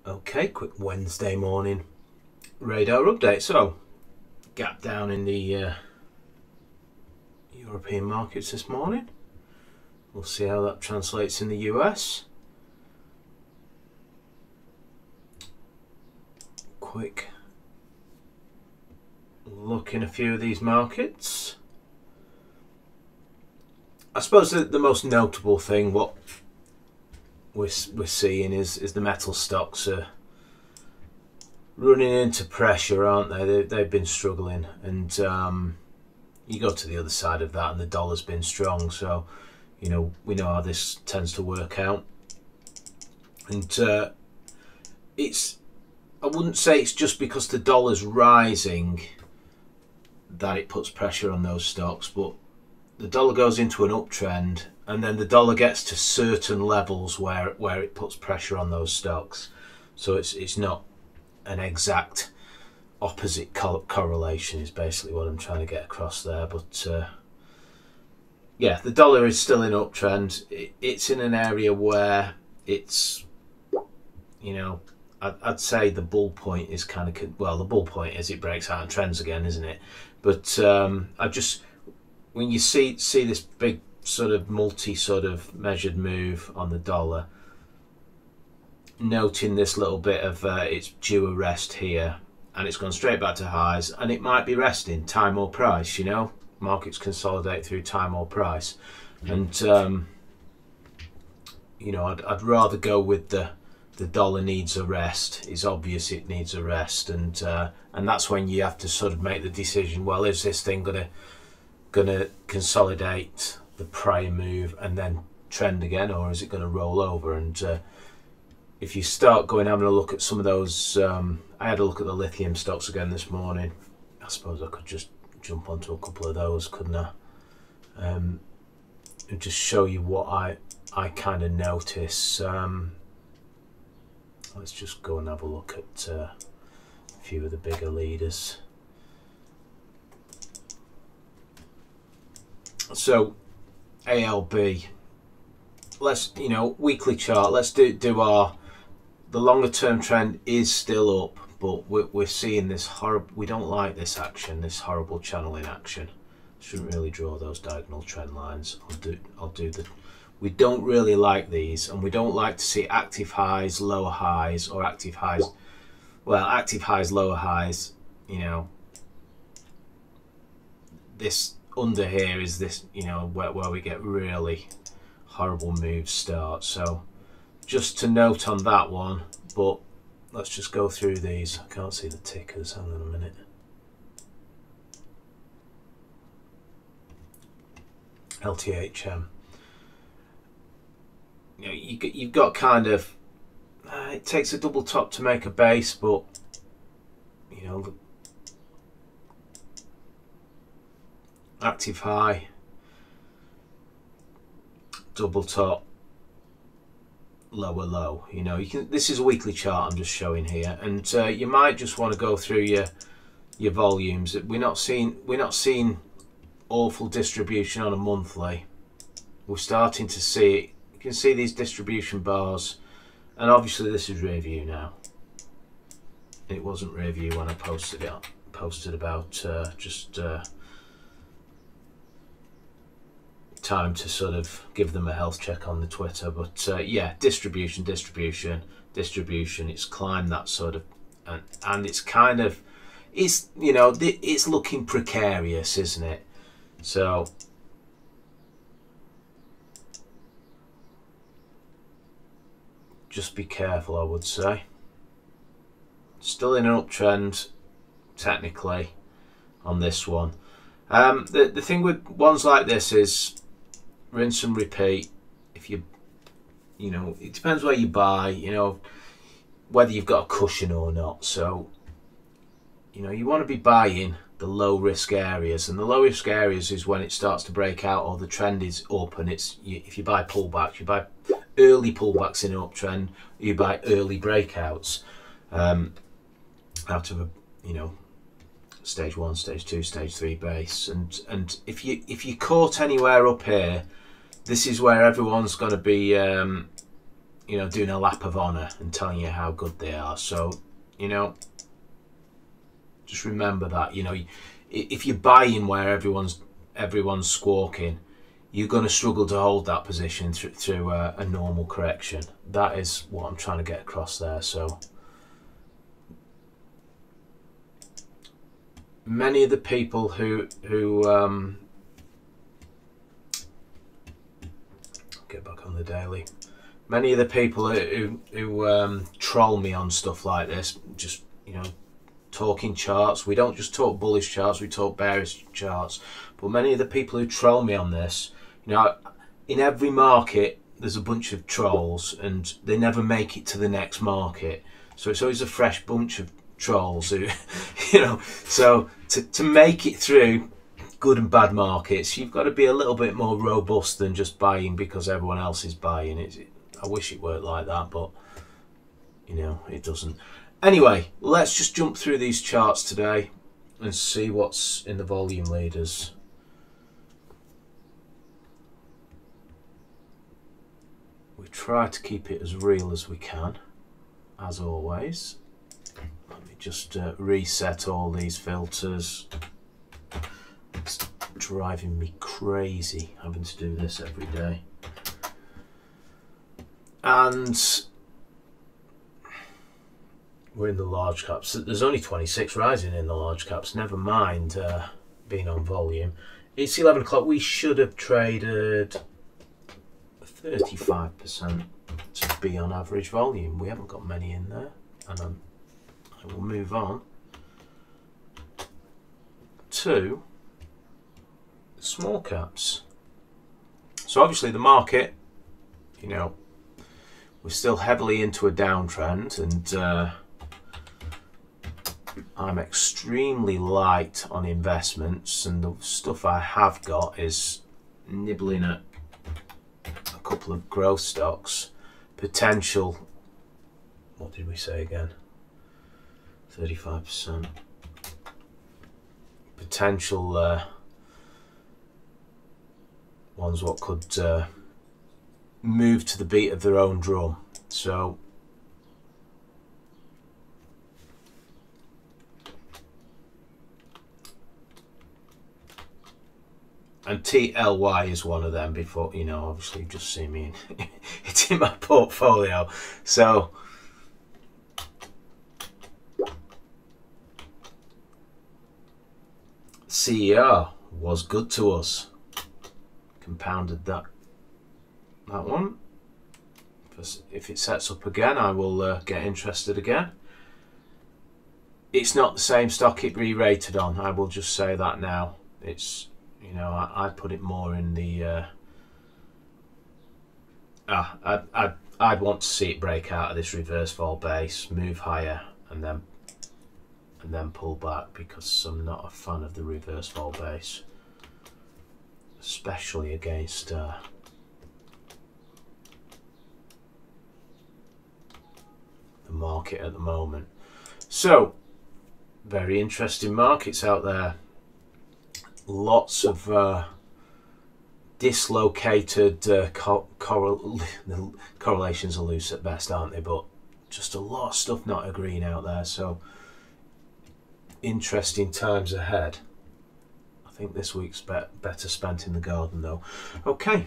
Okay, quick Wednesday morning radar update. So, gap down in the European markets this morning. We'll see how that translates in the US. Quick look in a few of these markets. I suppose the most notable thing, what we're seeing is the metal stocks are running into pressure, aren't they? They've been struggling, and you go to the other side of that and the dollar's been strong, so we know how this tends to work out. And I wouldn't say it's just because the dollar's rising that it puts pressure on those stocks, but the dollar goes into an uptrend and then the dollar gets to certain levels where it puts pressure on those stocks. So it's not an exact opposite correlation is basically what I'm trying to get across there. But yeah, the dollar is still in uptrend. It's in an area where it's, I'd say the bull point is kind of, well, the bull point is it breaks out and trends again, isn't it? But when you see this big sort of measured move on the dollar, noting this little bit of it's due a rest here, and it's gone straight back to highs, and it might be resting time or price. Markets consolidate through time or price, and I'd rather go with the dollar needs a rest. It's obvious it needs a rest, and that's when you have to sort of make the decision, well, is this thing gonna consolidate the prior move and then trend again, or is it going to roll over? And if you start having a look at some of those, I had a look at the lithium stocks again this morning. I suppose I could just jump onto a couple of those, couldn't I? And just show you what I kind of notice. Let's just go and have a look at a few of the bigger leaders. So ALB, let's weekly chart. Let's do the longer term trend is still up, but we're seeing this horrible. We don't like this action, this horrible channeling action. Shouldn't really draw those diagonal trend lines. I'll do the. We don't really like these, and we don't like to see active highs, lower highs, or active highs. Well, active highs, lower highs. This under here is this, where we get really horrible moves start. So just to note on that one, but let's just go through these. I can't see the tickers. Hang on a minute. LTHM. You've got kind of, it takes a double top to make a base, but active high, double top, lower low. This is a weekly chart I'm just showing here, and you might just want to go through your volumes. We're not seeing awful distribution on a monthly. We're starting to see it. You can see these distribution bars, and obviously this is rear view now. It wasn't rear view when I posted it. Posted about just time to sort of give them a health check on the Twitter. But yeah, distribution. It's climbed that sort of, and it's kind of, it's looking precarious, isn't it? So just be careful, I would say. Still in an uptrend technically on this one. The thing with ones like this is rinse and repeat. If it depends where you buy, whether you've got a cushion or not. So you want to be buying the low risk areas, and the low risk areas is when it starts to break out or the trend is up, and if you buy pullbacks, you buy early pullbacks in an uptrend, you buy early breakouts out of a stage 1, stage 2, stage 3 base, and if you caught anywhere up here, this is where everyone's going to be you know, doing a lap of honour and telling you how good they are. So, you know, just remember that, you know, if you're buying where everyone's squawking, you're going to struggle to hold that position through a normal correction. That is what I'm trying to get across there. So many of the people who get back on the daily, many of the people who troll me on stuff like this, just, you know, talking charts. We don't just talk bullish charts, we talk bearish charts. But many of the people who troll me on this, you know, in every market there's a bunch of trolls and they never make it to the next market. So it's always a fresh bunch of trolls who, you know, so to make it through good and bad markets, you've got to be a little bit more robust than just buying because everyone else is buying it. I wish it worked like that, but you know, it doesn't. Anyway, let's just jump through these charts today and see what's in the volume leaders. We try to keep it as real as we can, as always. Let me just reset all these filters. It's driving me crazy having to do this every day. And we're in the large caps. There's only 26 rising in the large caps, never mind being on volume. It's 11 o'clock. We should have traded 35% to be on average volume. We haven't got many in there, and I will move on to small caps. So obviously the market, you know, we're still heavily into a downtrend, and I'm extremely light on investments, and the stuff I have got is nibbling at a couple of growth stocks. Potential, what did we say again? 35%. Potential ones what could move to the beat of their own drum. So and TLY is one of them. Before, you know, obviously you've just seen me it's in my portfolio. So CER was good to us, compounded that one. If it sets up again, I will get interested again. It's not the same stock it re-rated on, I will just say that now. It's, you know, I'd put it more in the I'd want to see it break out of this reverse fall base, move higher, and then pull back, because I'm not a fan of the reverse fall base, especially against the market at the moment. So very interesting markets out there. Lots of dislocated correlations are loose at best, aren't they? But just a lot of stuff not agreeing out there. So interesting times ahead. I think this week's better spent in the garden though. Okay,